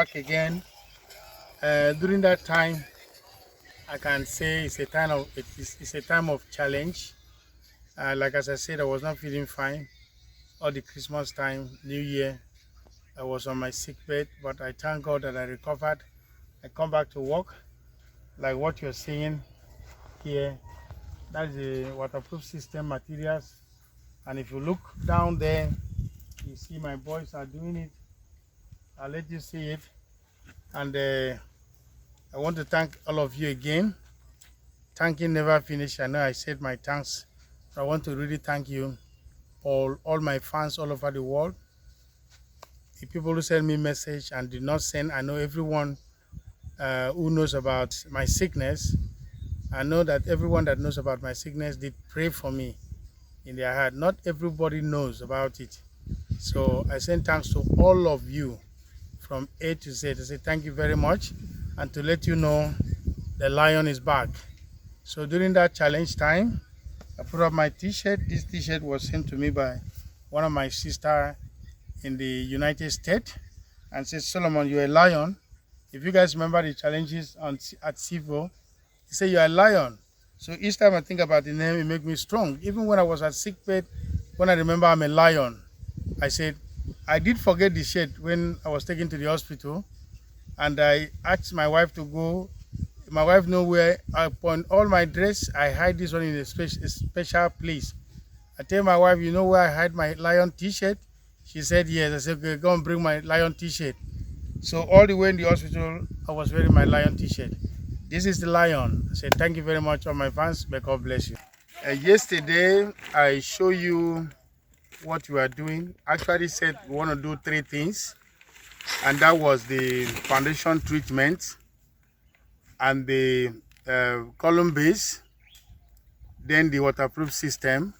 back again. During that time, I can say it's a time of challenge. Like as I said, I was not feeling fine all the Christmas time, New Year. I was on my sick bed, but I thank God that I recovered. I come back to work, like what you're seeing here. That's the waterproof system materials. And if you look down there, you see my boys are doing it. I'll let you see it. And I want to thank all of you again. Thanking never finish. I know I said my thanks, but I want to really thank you, all my fans all over the world. The people who send me message and did not send. I know everyone who knows about my sickness. I know that everyone that knows about my sickness did pray for me in their heart. Not everybody knows about it. So I send thanks to all of you from A to Z. I say thank you very much, and to let you know the lion is back. So during that challenge time, I put up my t-shirt. This t-shirt was sent to me by one of my sisters in the United States, and said, Solomon, you're a lion. If you guys remember the challenges at CIVO, he said, you're a lion. So each time I think about the name, it makes me strong. Even when I was at sick bed, when I remember I'm a lion, I said, I did forget the shirt when I was taken to the hospital, and I asked my wife to go. My wife know where I put all my dress. I hide this one in a special place. I tell my wife, you know where I hide my lion t-shirt? She said, yes. I said, okay, go and bring my lion t-shirt. So all the way in the hospital, I was wearing my lion t-shirt. This is the lion. I said, thank you very much, all my fans. May God bless you. Yesterday, I show you what we are doing. Actually said we want to do 3 things, and that was the foundation treatment and the column base, then the waterproof system,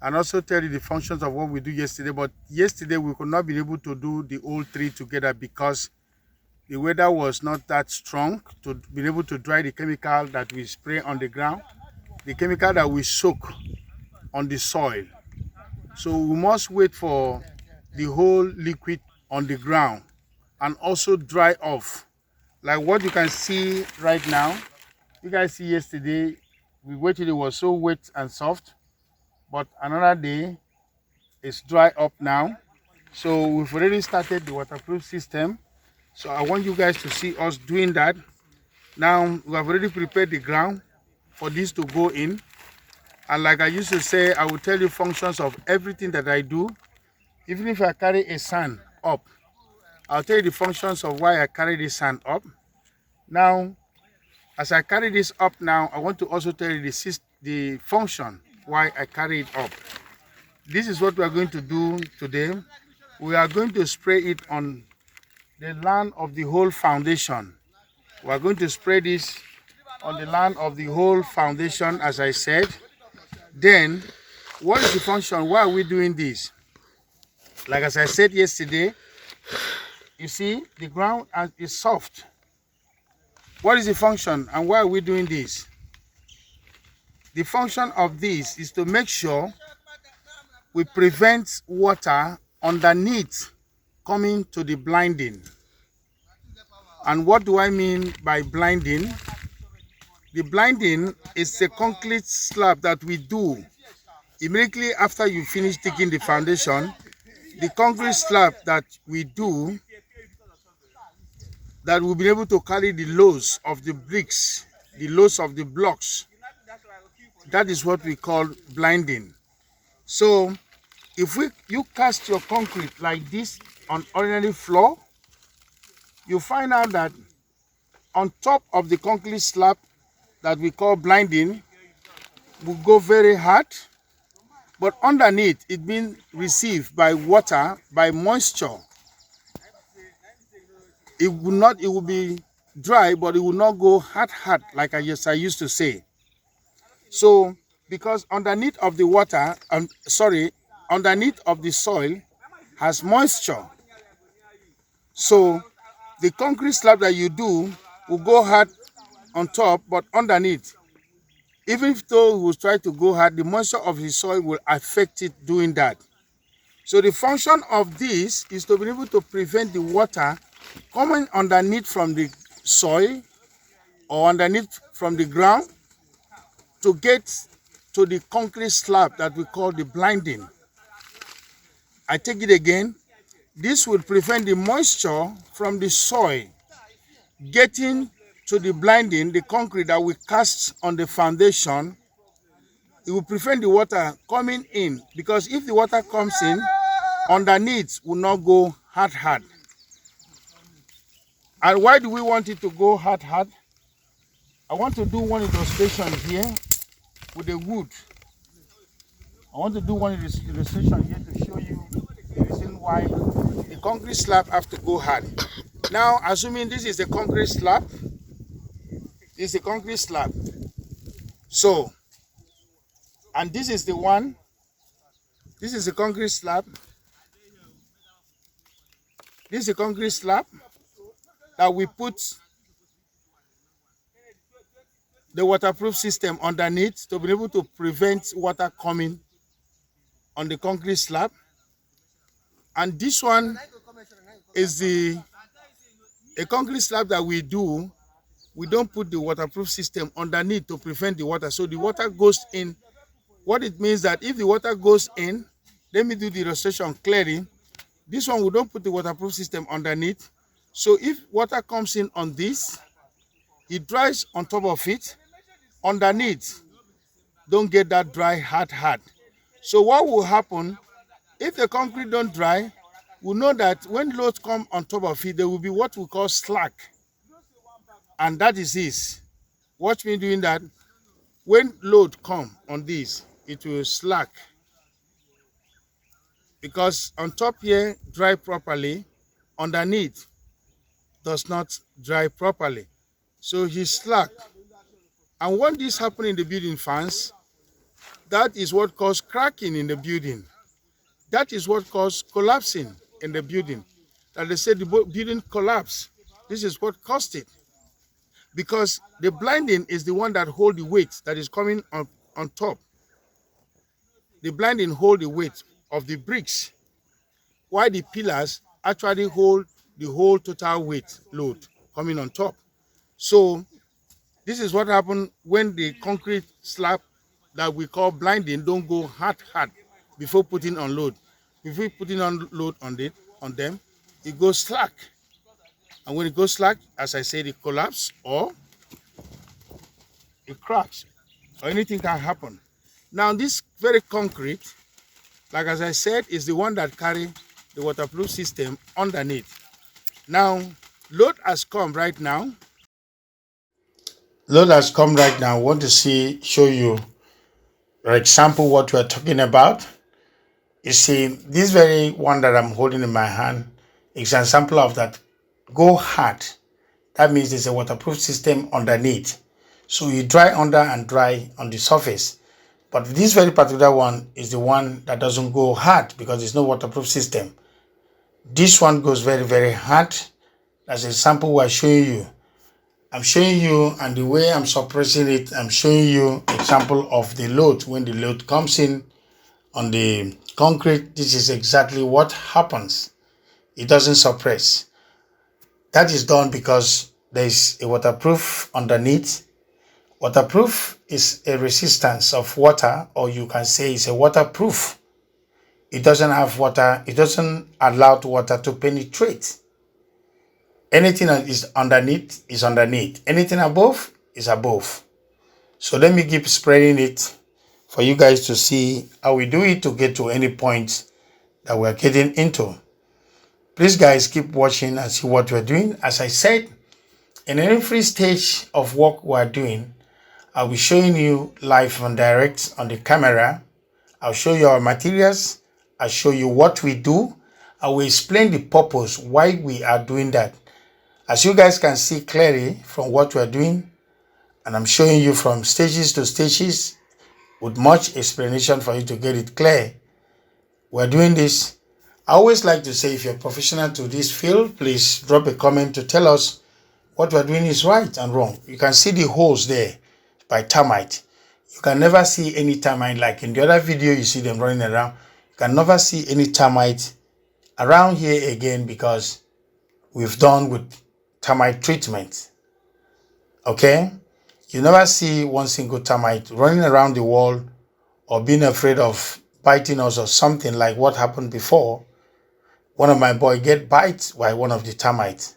and also tell you the functions of what we do yesterday. But yesterday we could not be able to do the whole 3 together because the weather was not that strong to be able to dry the chemical that we spray on the ground, the chemical that we soak on the soil. So we must wait for the whole liquid on the ground and also dry off. Like what you can see right now. You guys see yesterday, we waited, it was so wet and soft. But another day, it's dry up now. So we've already started the waterproof system. So I want you guys to see us doing that. Now we have already prepared the ground for this to go in. And like I used to say, I will tell you functions of everything that I do. Even if I carry a sand up, I'll tell you the functions of why I carry this sand up. Now, as I carry this up now, I want to also tell you the function why I carry it up. This is what we are going to do today. We are going to spray it on the land of the whole foundation. We are going to spray this on the land of the whole foundation, as I said. Then, what is the function? Why are we doing this? Like as I said yesterday, you see, the ground is soft. What is the function and why are we doing this? The function of this is to make sure we prevent water underneath coming to the blinding. And what do I mean by blinding? The blinding is a concrete slab that we do immediately after you finish digging the foundation. The concrete slab that we do that will be able to carry the loads of the bricks, the loads of the blocks. That is what we call blinding. So if you cast your concrete like this on ordinary floor, you find out that on top of the concrete slab that we call blinding will go very hard, but underneath it being received by water, by moisture. It will be dry, but it will not go hard like I used to say. So because underneath of the water, underneath of the soil has moisture. So the concrete slab that you do will go hard on top, but underneath, even though we will try to go hard, the moisture of the soil will affect it doing that. So the function of this is to be able to prevent the water coming underneath from the soil or underneath from the ground to get to the concrete slab that we call the blinding. I take it again. This will prevent the moisture from the soil getting to the blinding, the concrete that we cast on the foundation. It will prevent the water coming in, because if the water comes in, underneath will not go hard. And why do we want it to go hard? I want to do one illustration here with the wood. I want to do one illustration here to show you the reason why the concrete slab have to go hard. Now, assuming this is the concrete slab, this is the concrete slab. So, and this is the one, this is the concrete slab. This is the concrete slab that we put the waterproof system underneath to be able to prevent water coming on the concrete slab. And this one is a concrete slab that we do. We don't put the waterproof system underneath to prevent the water. So the water goes in. What it means that if the water goes in, let me do the illustration clearly. This one, we don't put the waterproof system underneath. So if water comes in on this, it dries on top of it. Underneath, don't get that dry, hard. So what will happen, if the concrete don't dry, we know that when loads come on top of it, there will be what we call slack. And that is this. Watch me doing that. When load come on this, it will slack. Because on top here, dry properly, underneath does not dry properly. So he's slack. And when this happens in the building fans, that is what causes cracking in the building. That is what causes collapsing in the building. That they say the building collapsed. This is what caused it. Because the blinding is the one that holds the weight that is coming on top. The blinding holds the weight of the bricks, while the pillars actually hold the whole total weight load coming on top. So this is what happens when the concrete slab that we call blinding don't go hard before putting on load. Before putting on load on them, it goes slack. And when it goes slack, as I said, it collapses or it cracks, or anything can happen. Now this very concrete, like as I said, is the one that carry the waterproof system underneath. Now, load has come right now. Load has come right now. I want to show you, for example, what we're talking about. You see, this very one that I'm holding in my hand is an example of that. Go hard. That means there's a waterproof system underneath. So you dry under and dry on the surface. But this very particular one is the one that doesn't go hard because there's no waterproof system. This one goes very hard. That's a sample we're showing you. I'm showing you, and the way I'm suppressing it, I'm showing you an example of the load. When the load comes in on the concrete, this is exactly what happens. It doesn't suppress. That is done because there is a waterproof underneath. Waterproof is a resistance of water, or you can say it's a waterproof. It doesn't have water, it doesn't allow the water to penetrate. Anything that is underneath is underneath. Anything above is above. So let me keep spreading it for you guys to see how we do it to get to any point that we're getting into. Please guys, keep watching and see what we're doing. As I said, in every stage of work we're doing, I'll be showing you live and direct on the camera. I'll show you our materials. I'll show you what we do. I will explain the purpose why we are doing that. As you guys can see clearly from what we're doing, and I'm showing you from stages to stages with much explanation for you to get it clear. We're doing this. I always like to say, if you're professional to this field, please drop a comment to tell us what we're doing is right and wrong. You can see the holes there by termite. You can never see any termite like in the other video you see them running around. You can never see any termite around here again because we've done with termite treatment. Okay? You never see one single termite running around the wall or being afraid of biting us or something like what happened before. One of my boys get bite by one of the termites.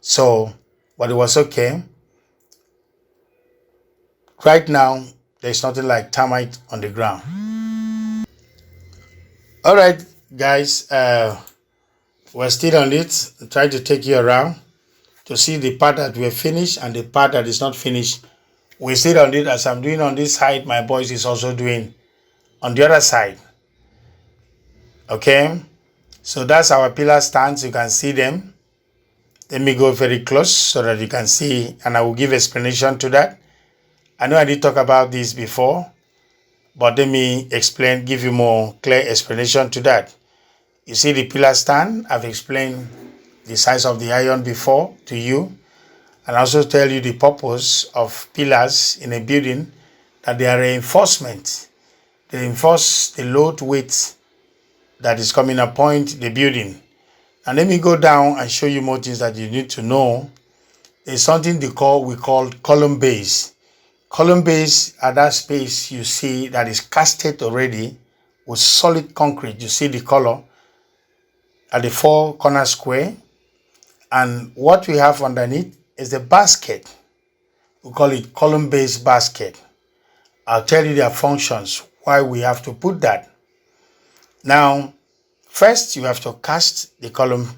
So, but it was okay. Right now, there's nothing like termite on the ground. All right, guys, we're still on it. I'm trying to take you around to see the part that we're finished and the part that is not finished. We're still on it. As I'm doing on this side, my boys is also doing on the other side. Okay, so that's our pillar stands. You can see them. Let me go very close so that you can see, and I will give explanation to that. I know I did talk about this before, but let me explain, give you more clear explanation to that. You see the pillar stand, I've explained the size of the iron before to you, and also tell you the purpose of pillars in a building, that they are reinforcement. They reinforce the load weight that is coming upon the building. And let me go down and show you more things that you need to know. There's something we call column base. Column base are that space you see that is casted already with solid concrete. You see the color at the 4 corner square. And what we have underneath is the basket. We call it column base basket. I'll tell you their functions, why we have to put that. Now, first you have to cast the columns.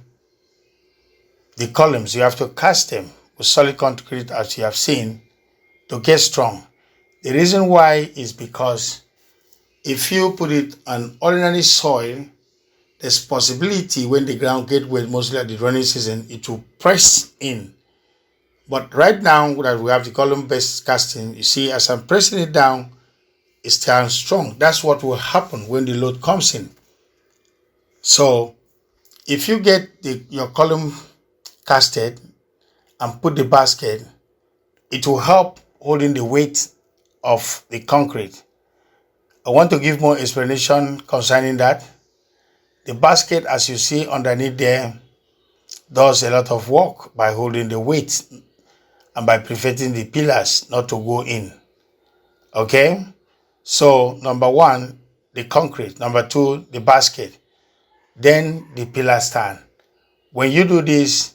You have to cast them with solid concrete, as you have seen, to get strong. The reason why is because if you put it on ordinary soil, there's possibility when the ground gets wet, mostly at the rainy season, it will press in. But right now that we have the column-based casting, you see, as I'm pressing it down, it stands strong. That's what will happen when the load comes in. So if you get your column casted and put the basket, it will help holding the weight of the concrete. I want to give more explanation concerning that. The basket, as you see underneath there, does a lot of work by holding the weight and by preventing the pillars not to go in. Okay? So, number 1, the concrete. Number 2, the basket. Then the pillar stand. When you do this,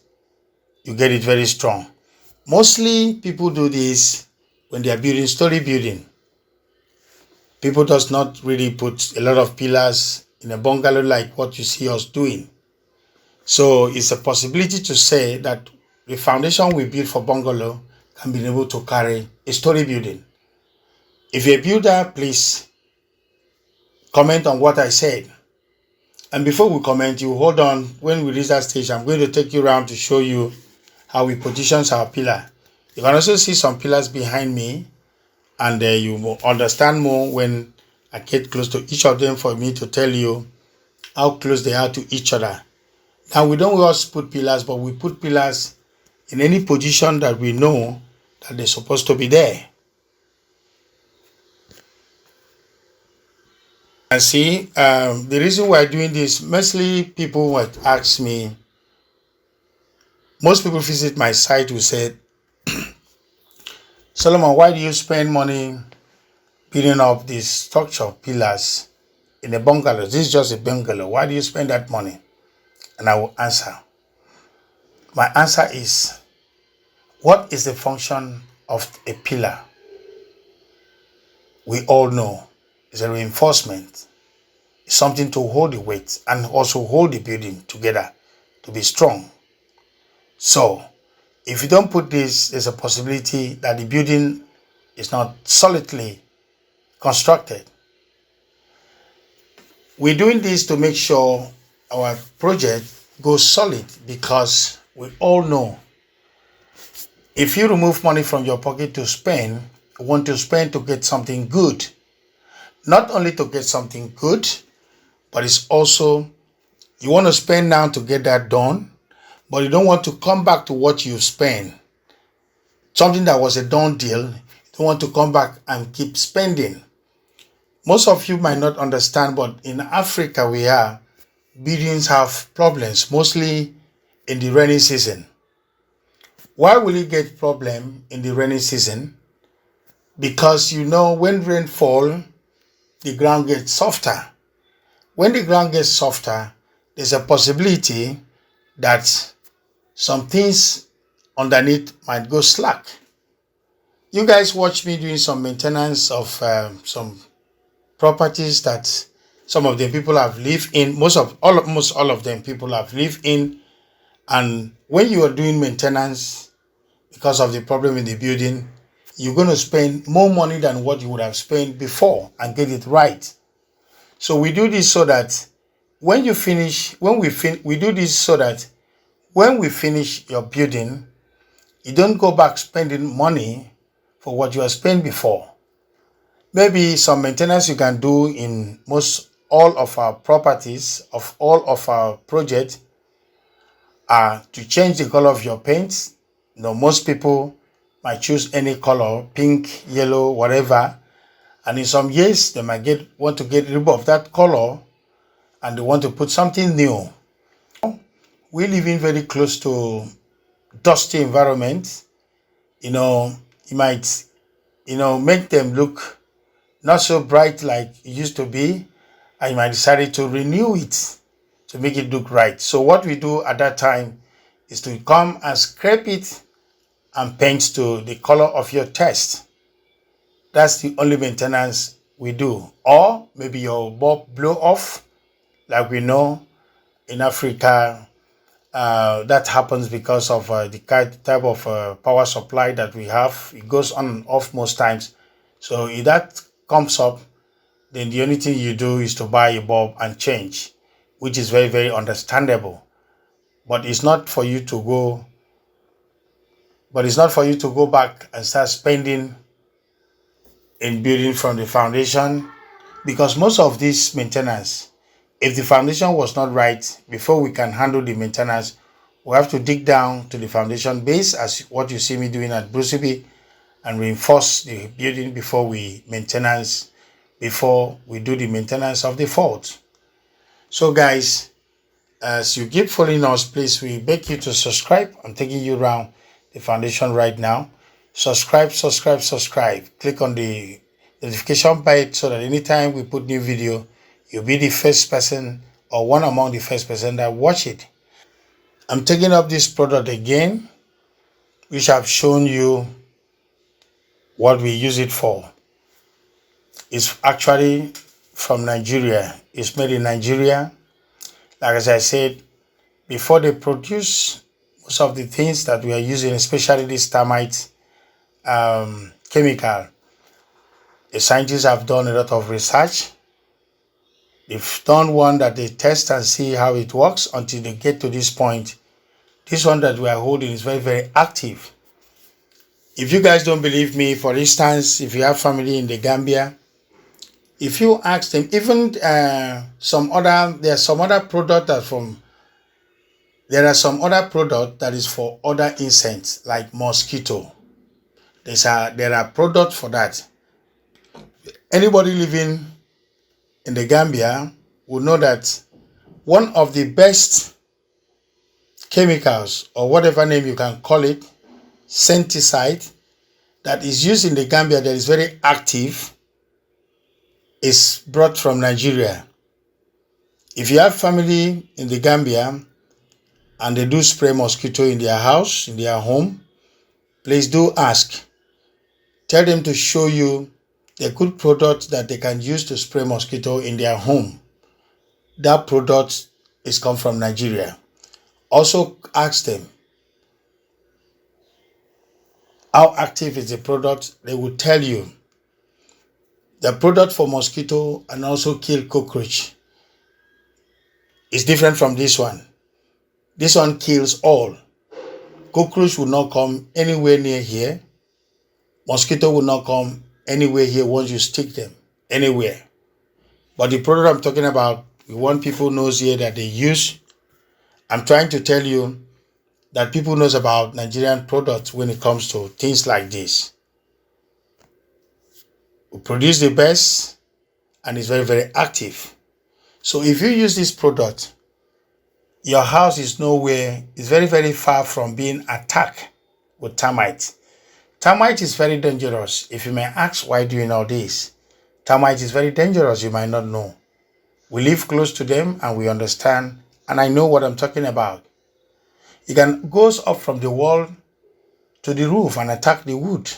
you get it very strong. Mostly people do this when they are building story building. People does not really put a lot of pillars in a bungalow like what you see us doing. So it's a possibility to say that the foundation we build for bungalow can be able to carry a story building. If you're a builder, please comment on what I said. And before we comment, you hold on. When we reach that stage, I'm going to take you around to show you how we position our pillar. You can also see some pillars behind me, and you will understand more when I get close to each of them for me to tell you how close they are to each other. Now, we don't just put pillars, but we put pillars in any position that we know that they're supposed to be there. And see, the reason we're doing this, mostly people would ask me, most people visit my site who said, Solomon, why do you spend money building up these structure pillars in a bungalow? This is just a bungalow. Why do you spend that money? And I will answer. My answer is, what is the function of a pillar? We all know it's a reinforcement. It's something to hold the weight and also hold the building together to be strong. So, if you don't put this, there's a possibility that the building is not solidly constructed. We're doing this to make sure our project goes solid, because we all know if you remove money from your pocket to spend, you want to spend to get something good. Not only to get something good, but it's also, you want to spend now to get that done, but you don't want to come back to what you spent. Something that was a done deal, you don't want to come back and keep spending. Most of you might not understand, but in Africa buildings have problems, mostly in the rainy season. Why will it get problem in the rainy season? Because when rain fall, the ground gets softer. When the ground gets softer, there's a possibility that some things underneath might go slack. You guys watch me doing some maintenance of some properties that some of them people have lived in. Most all of them people have lived in. And when you are doing maintenance because of the problem in the building, you're going to spend more money than what you would have spent before and get it right. So we do this so that when we do this so that when we finish your building, you don't go back spending money for what you have spent before. Maybe some maintenance you can do in most all of our properties, of all of our projects, are to change the color of your paint. Most people might choose any color, pink, yellow, whatever. And in some years, they might want to get rid of that color and they want to put something new. We live in very close to dusty environment. You might, make them look not so bright like it used to be. And you might decide to renew it to make it look right. So what we do at that time is to come and scrape it and paint to the color of your taste. That's the only maintenance we do. Or maybe your bulb blow off, like we know in Africa, that happens because of the type of power supply that we have. It goes on and off most times. So if that comes up, then the only thing you do is to buy a bulb and change, which is very, very understandable. But it's not for you to go back and start spending in building from the foundation, because most of this maintenance, if the foundation was not right, before we can handle the maintenance, we have to dig down to the foundation base, as what you see me doing at Bruceby, and reinforce the building before we do the maintenance of the fault. So guys, as you keep following us, please, we beg you to subscribe. I'm taking you around the foundation right now. Subscribe. Click on the notification bell so that anytime we put new video, you'll be the first person or one among the first person that watch it. I'm taking up this product again, which I've shown you what we use it for. It's actually from Nigeria. It's made in Nigeria. Like as I said, before they produce most of the things that we are using, especially this termite chemical, the scientists have done a lot of research. They've done one that they test and see how it works until they get to this point. This one that we are holding is very, very active. If you guys don't believe me, for instance, if you have family in the Gambia, if you ask them, even there are some other product that is for other insects like mosquito. There are products for that. Anybody living in the Gambia will know that one of the best chemicals, or whatever name you can call it, insecticide, that is used in the Gambia that is very active, is brought from Nigeria. If you have family in the Gambia and they do spray mosquito in their house, in their home, please do ask. Tell them to show you the good product that they can use to spray mosquito in their home. That product is come from Nigeria. Also ask them how active is the product. They will tell you. The product for mosquito and also kill cockroach is different from this one. This one kills all. Cockroach will not come anywhere near here. Mosquito will not come anywhere here once you stick them anywhere. But the product I'm talking about, we want people knows here that they use. I'm trying to tell you that people knows about Nigerian products when it comes to things like this. We produce the best and it's very, very active. So if you use this product, your house is nowhere, is very, very far from being attacked with termite. Termite is very dangerous. If you may ask why doing all this, termite is very dangerous. You might not know. We live close to them and we understand, and I know what I'm talking about. It can goes up from the wall to the roof and attack the wood.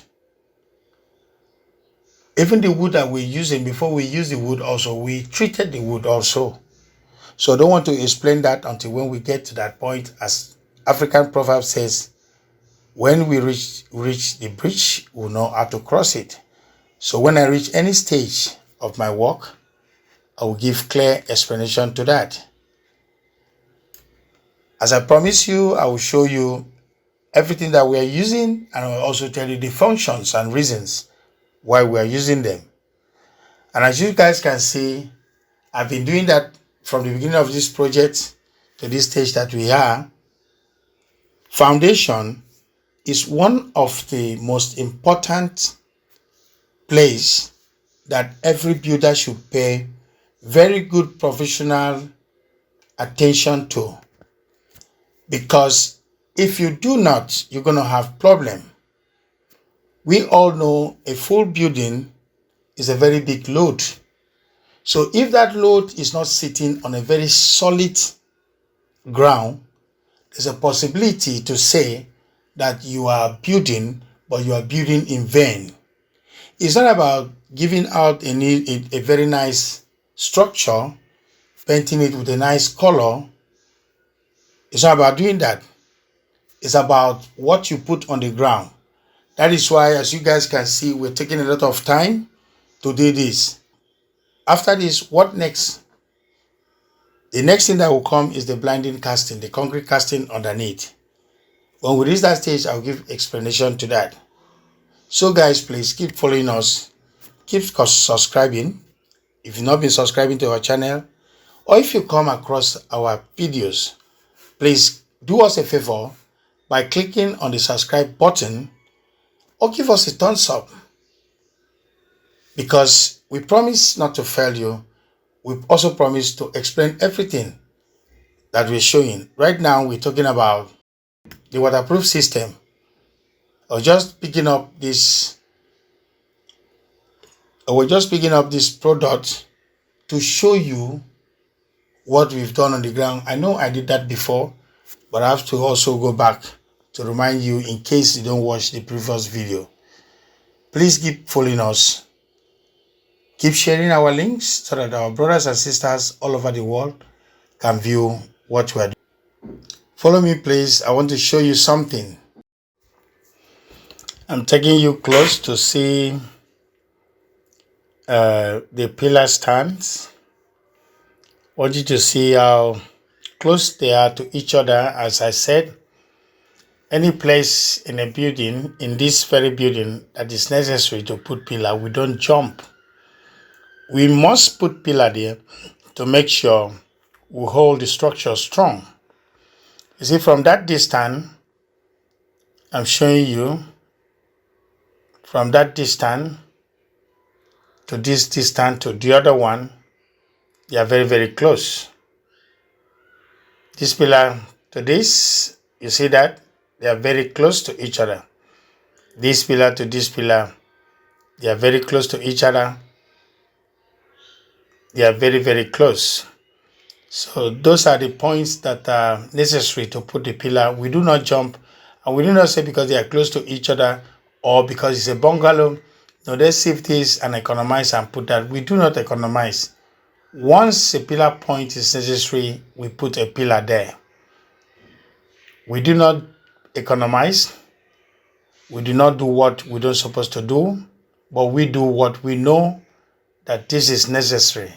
Even the wood that we're using, before we use the wood also, we treated the wood also. So I don't want to explain that until when we get to that point. As African proverb says, when we reach the bridge, we'll know how to cross it. So when I reach any stage of my work, I will give clear explanation to that. As I promise you, I will show you everything that we are using, and I will also tell you the functions and reasons why we are using them. And as you guys can see, I've been doing that from the beginning of this project to this stage that we are. Foundation is one of the most important place that every builder should pay very good professional attention to, because if you do not, you're going to have problem. We all know a full building is a very big load. So if that load is not sitting on a very solid ground, there's a possibility to say that you are building, but you are building in vain. It's not about giving out a very nice structure, painting it with a nice color. It's not about doing that. It's about what you put on the ground. That is why, as you guys can see, we're taking a lot of time to do this. After this, what next? The next thing that will come is the blinding casting, the concrete casting underneath. When we reach that stage, I'll give explanation to that. So guys, please keep following us. Keep subscribing. If you've not been subscribing to our channel, or if you come across our videos, please do us a favor by clicking on the subscribe button or give us a thumbs up, because we promise not to fail you. We also promise to explain everything that we're showing. Right now, we're talking about the waterproof system. We're just picking up this product to show you what we've done on the ground. I know I did that before, but I have to also go back to remind you in case you don't watch the previous video. Please keep following us. Keep sharing our links so that our brothers and sisters all over the world can view what we are doing. Follow me, please. I want to show you something. I'm taking you close to see the pillar stands. I want you to see how close they are to each other. As I said, any place in a building, in this very building, that is necessary to put pillar, we don't jump. We must put pillar there to make sure we hold the structure strong. You see, from that distance, I'm showing you, from that distance to this distance to the other one, they are very, very close. This pillar to this, you see that? They are very close to each other. This pillar to this pillar, they are very close to each other. They are very, very close. So those are the points that are necessary to put the pillar. We do not jump, and we do not say because they are close to each other or because it's a bungalow. No, there's safeties and economize and put that. We do not economize. Once a pillar point is necessary, we put a pillar there. We do not economize. We do not do what we don't supposed to do, but we do what we know that this is necessary.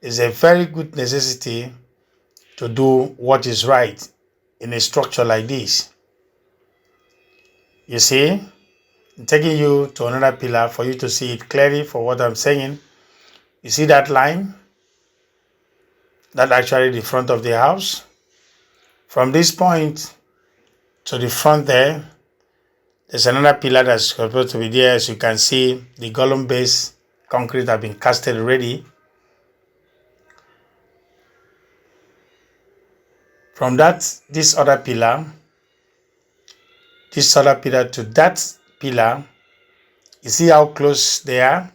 It's a very good necessity to do what is right in a structure like this. You see, I'm taking you to another pillar for you to see it clearly for what I'm saying. You see that line? That's actually the front of the house. From this point to the front there's another pillar that's supposed to be there. As you can see, the column base concrete have been casted already. From this other pillar to that pillar, you see how close they are?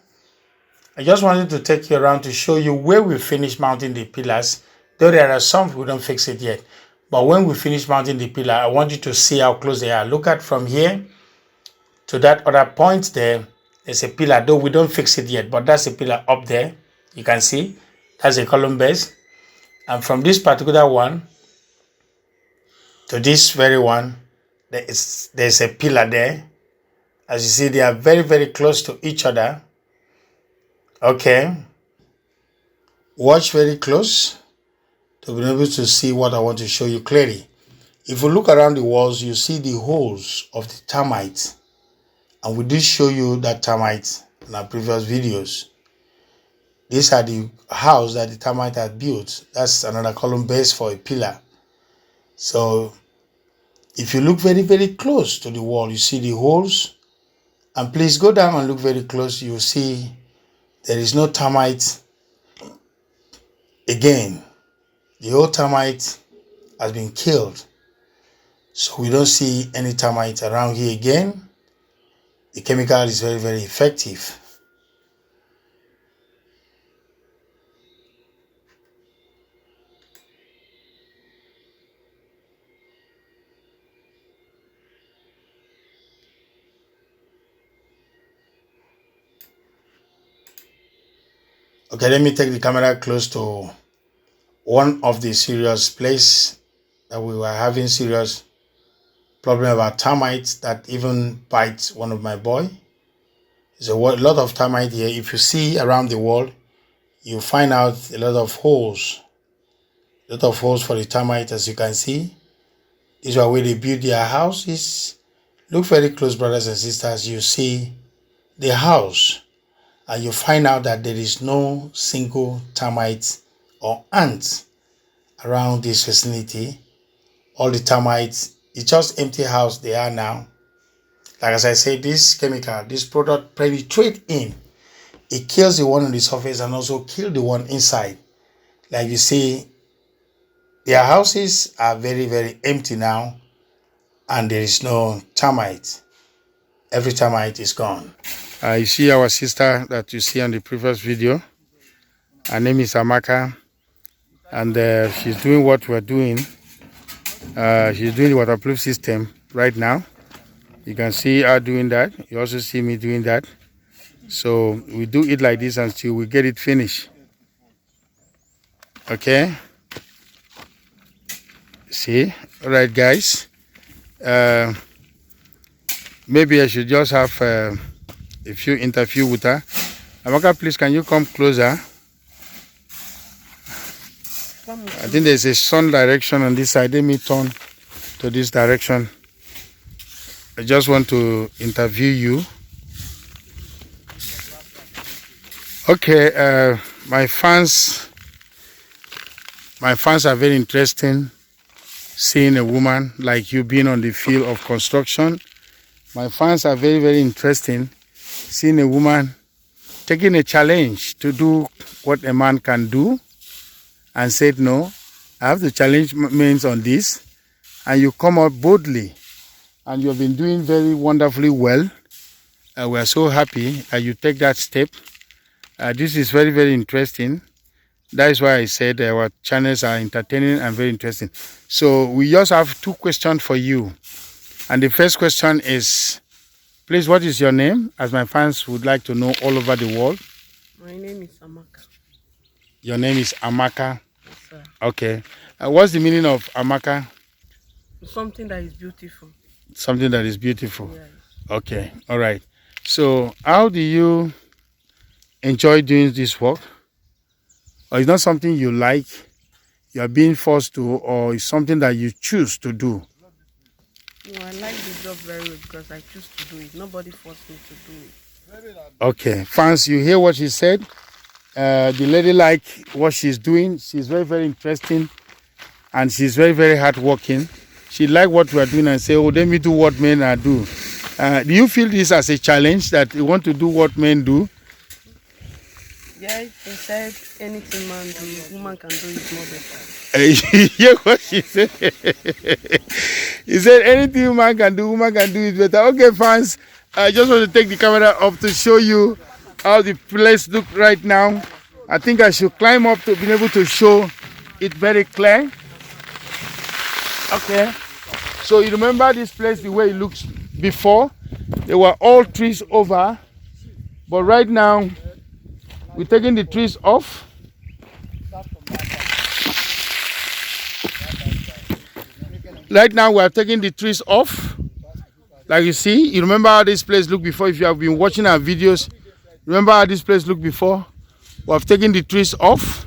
I just wanted to take you around to show you where we finished mounting the pillars, though there are some we don't fix it yet. But when we finish mounting the pillar, I want you to see how close they are. Look at from here to that other point there. There's a pillar, though we don't fix it yet, but that's a pillar up there. You can see that's a column base. And from this particular one to this very one, there's a pillar there. As you see, they are very, very close to each other. Okay. Watch very close to be able to see what I want to show you clearly. If you look around the walls, you see the holes of the termites. And we did show you that termite in our previous videos. These are the house that the termite had built. That's another column base for a pillar. So if you look very, very close to the wall, you see the holes. And please go down and look very close. You'll see there is no termite. Again, the whole termite has been killed. So we don't see any termite around here again. The chemical is very, very effective. Okay, let me take the camera close to one of the serious place that we were having serious problem about termites that even bites one of my boy. There's a lot of termite here. If you see around the wall, you find out a lot of holes. A lot of holes for the termite, as you can see. These are where they build their houses. Look very close, brothers and sisters. You see the house. And you find out that there is no single termite or ant around this vicinity. All the termites, it's just empty house they are now. Like as I said, this chemical, this product penetrates in. It kills the one on the surface and also kills the one inside. Like you see, their houses are very, very empty now. And there is no termite. Every termite is gone. You see our sister that you see on the previous video. Her name is Amaka. And she's doing what we're doing. She's doing the waterproof system right now. You can see her doing that. You also see me doing that. So we do it like this until we get it finished. Okay. See? All right, guys. Maybe I should just have a few interview with her. Amaka, please, can you come closer? I think there's a sun direction on this side. Let me turn to this direction. I just want to interview you. Okay, my fans are very interested seeing a woman like you being on the field of construction. My fans are very, very interested seeing a woman taking a challenge to do what a man can do and said, no, I have to challenge men on this. And you come out boldly. And you have been doing very wonderfully well. We are so happy that you take that step. This is very, very interesting. That is why I said our channels are entertaining and very interesting. So we just have two questions for you. And the first question is, please, what is your name? As my fans would like to know all over the world. My name is Amaka. Your name is Amaka? Yes, sir. Okay. What's the meaning of Amaka? Something that is beautiful. Something that is beautiful. Yes. Okay. All right. So how do you enjoy doing this work? Or is not something you like, you are being forced to, or is something that you choose to do? No, I like the job very well because I choose to do it. Nobody forced me to do it. Okay. Fans, you hear what she said? The lady like what she's doing. She's very, very interesting. And she's very, very hardworking. She like what we are doing and say, oh, let me do what men are do. Do you feel this as a challenge that you want to do what men do? Yeah, they said anything man do, woman can do is more better. You hear what she said? He said anything man can do is better. Okay, fans, I just want to take the camera up to show you how the place look right now. I think I should climb up to be able to show it very clear. Okay, so you remember this place the way it looks before? There were all trees over, but right now we're taking the trees off. Right now we are taking the trees off. Like you see, you remember how this place looked before. If you have been watching our videos, remember how this place looked before. We have taken the trees off,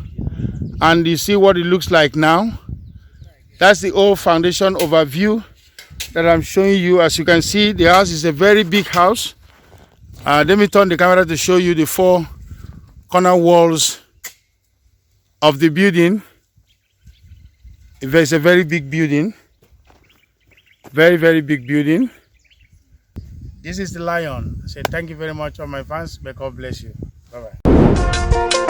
and you see what it looks like now. That's the old foundation overview that I'm showing you. As you can see, the house is a very big house. Let me turn the camera to show you the 4 corner walls of the building. It's a very big building. Very, very big building. This is the Lion. I say thank you very much, all my fans. May God bless you. Bye-bye.